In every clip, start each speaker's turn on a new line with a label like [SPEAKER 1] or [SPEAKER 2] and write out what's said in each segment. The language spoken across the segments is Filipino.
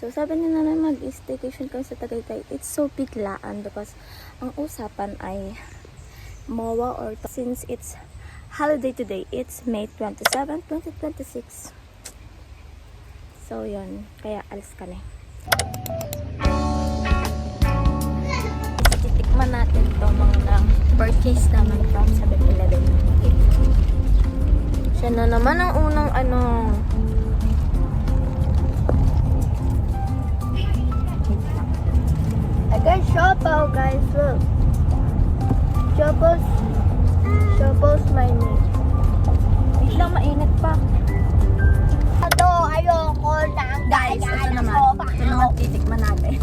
[SPEAKER 1] So, sabi nila na mag-staycation kami sa Tagaytay. It's so biglaan because ang usapan ay MOA or since it's holiday today, it's May 27, 2026. So, yun. Kaya alis kami. Titikman natin itong mga purchase naman from 7-Eleven. Okay. Siya na naman ang unang I got Shopao, guys. Look. Shopao's my name. Wait lang, mainit pa.
[SPEAKER 2] Ayoko na.
[SPEAKER 1] Guys, ito naman titikman natin.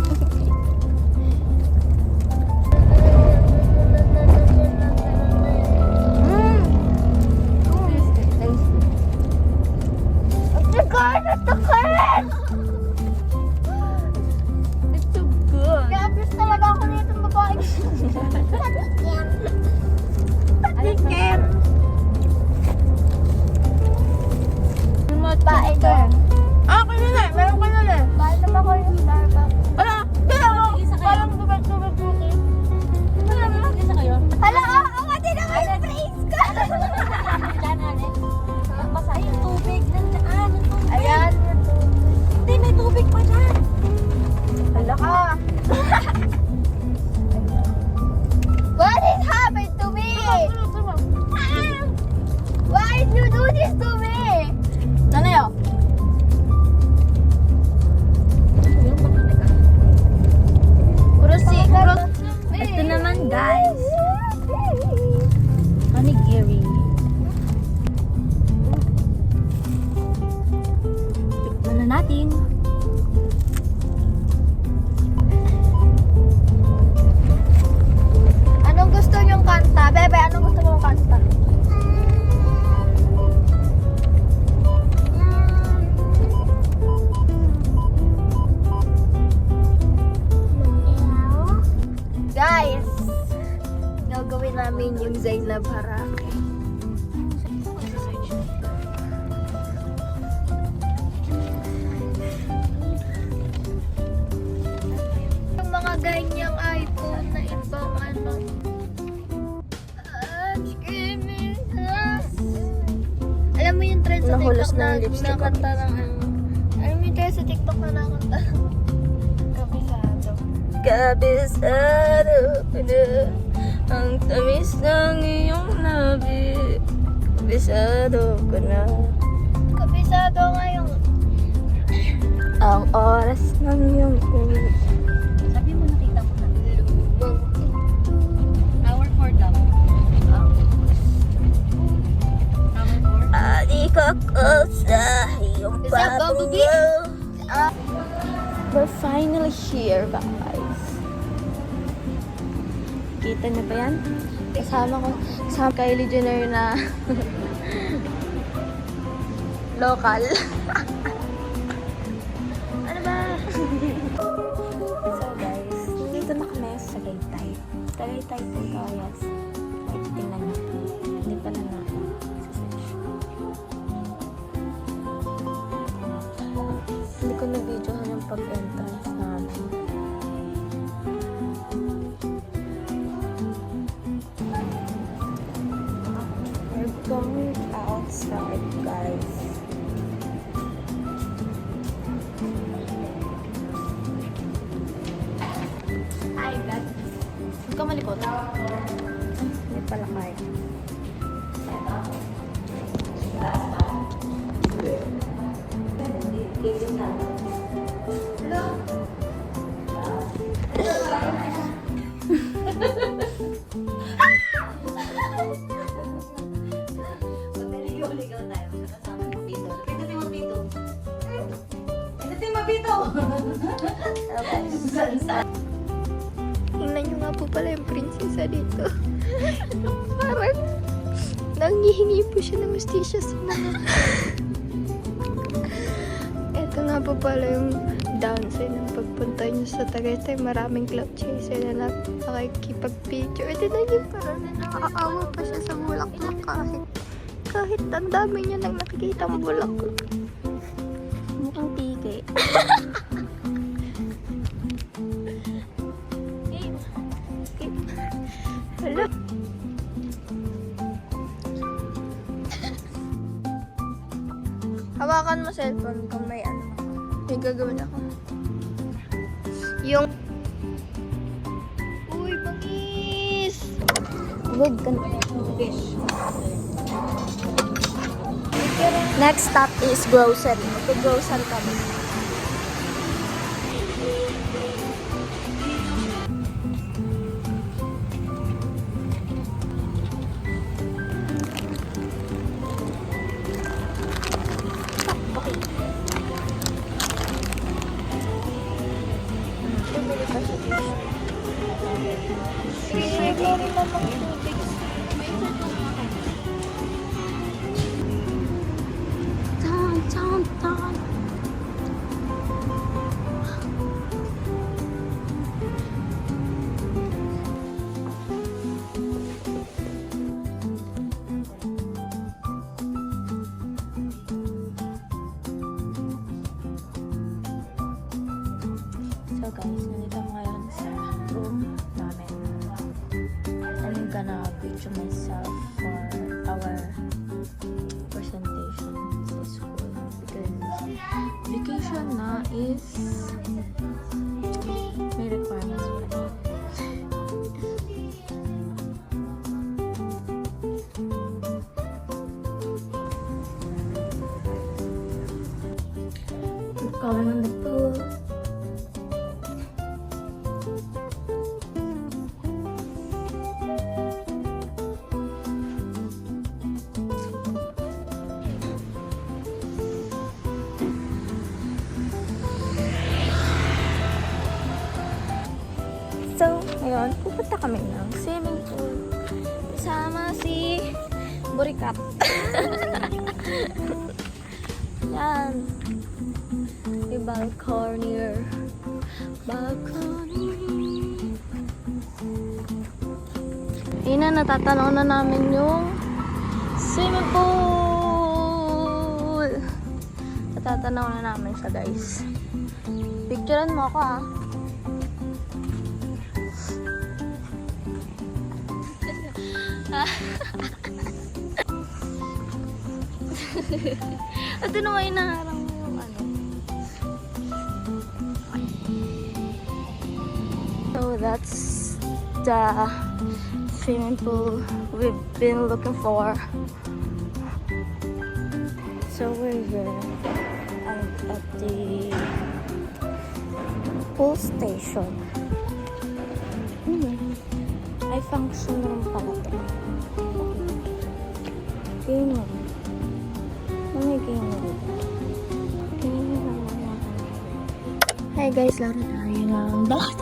[SPEAKER 1] It's so good.
[SPEAKER 2] Grabe talaga ako nito babae.
[SPEAKER 1] Patikim.
[SPEAKER 2] Bae to.
[SPEAKER 1] Kanina. Meron ka na.
[SPEAKER 2] Bahal naman ko yung Starbucks.
[SPEAKER 1] Wala. Kaya ako. Parang tubig-tubig buti. Wala naman. Mag-isa kayo?
[SPEAKER 2] Hala, ako din naman yung praise ko.
[SPEAKER 1] Basa yung tubig. Nandaan.
[SPEAKER 2] Ayan.
[SPEAKER 1] Hindi, may tubig pa dyan.
[SPEAKER 2] Hala ka. What is happened to me? Why did you do this to me?
[SPEAKER 1] Ano yun? Ito naman, guys. Onigiri. Tikman na natin.
[SPEAKER 2] Anong gusto niyong kanta? Bebe, anong gusto mong kanta? Guys, gagawin namin yung Zainab Harake. Yung mga ganyang iPhone na ibang I'm screaming. Alam mo yung trend sa
[SPEAKER 1] Nahulas
[SPEAKER 2] TikTok
[SPEAKER 1] na
[SPEAKER 2] na
[SPEAKER 1] yung lipstick ko.
[SPEAKER 2] nakanta ng alam mo yung trend sa TikTok na nakanta kabisado.
[SPEAKER 1] Kabisado ko na ang tamis ng iyong labi. Kabisado ko na
[SPEAKER 2] Kabisado nga yung
[SPEAKER 1] ang oras ng iyong uwi.
[SPEAKER 2] sabi mo nakita mo na lubang Tower 4 daw. Tower 4?
[SPEAKER 1] Adik ako sa iyong
[SPEAKER 2] Is that Bumblebee?
[SPEAKER 1] pabuyo. We're finally here, guys. Kita niyo ba yan? Kasama Kylie Jenner na local. Ano ba? So guys, dito na kami sa Tagaytay. Tagaytay po, guys. Wait, tingnan niyo. Hindi pala na. Hindi ko na-videohan yung pag-entrance namin. We're going outside, guys.
[SPEAKER 2] Ay, God.
[SPEAKER 1] Huwag ka malikot. Hindi pala kaya.
[SPEAKER 2] Tingnan nyo nga po pala yung prinsesa dito. Parang nanghihingi po siya ng mustisya sa mga. Ito nga po pala yung downside ng pagpunta nyo sa Tagaytay. Maraming cloud chaser na nakikipag-video. E tignan nyo parang nakakaawa pa siya sa bulaklak kahit ang dami niya nang nakikita ang bulaklak.
[SPEAKER 1] Mukhang tiki.
[SPEAKER 2] Hawakan mo cellphone kung may ano. May gagawin ako. Yung... Uy, bangis!
[SPEAKER 1] Good ka Next stop is grocery. Mag-grocery kami. Bumili pa siya dito. Siguro naman tubig. Tan, tan, tan. So guys, nandito ako ngayon sa room namin. I'm gonna picture myself for our presentation sa school because vacation na is may requirements pa. We're going on the pool. So, ngayon, pupunta kami ng swimming pool. Kasama si Burikat. Yan. May balcony. Balcony. Ayun na, natatanaw na namin yung swimming pool. Natatanaw na namin siya, guys. Picturean mo ako, ah. At doon naman inaharang mo yung ano. So that's the swimming pool we've been looking for. So we're here at the pool station. Ay function room pala ito. Game room. May game room. Hi guys, laro na rin ang balot.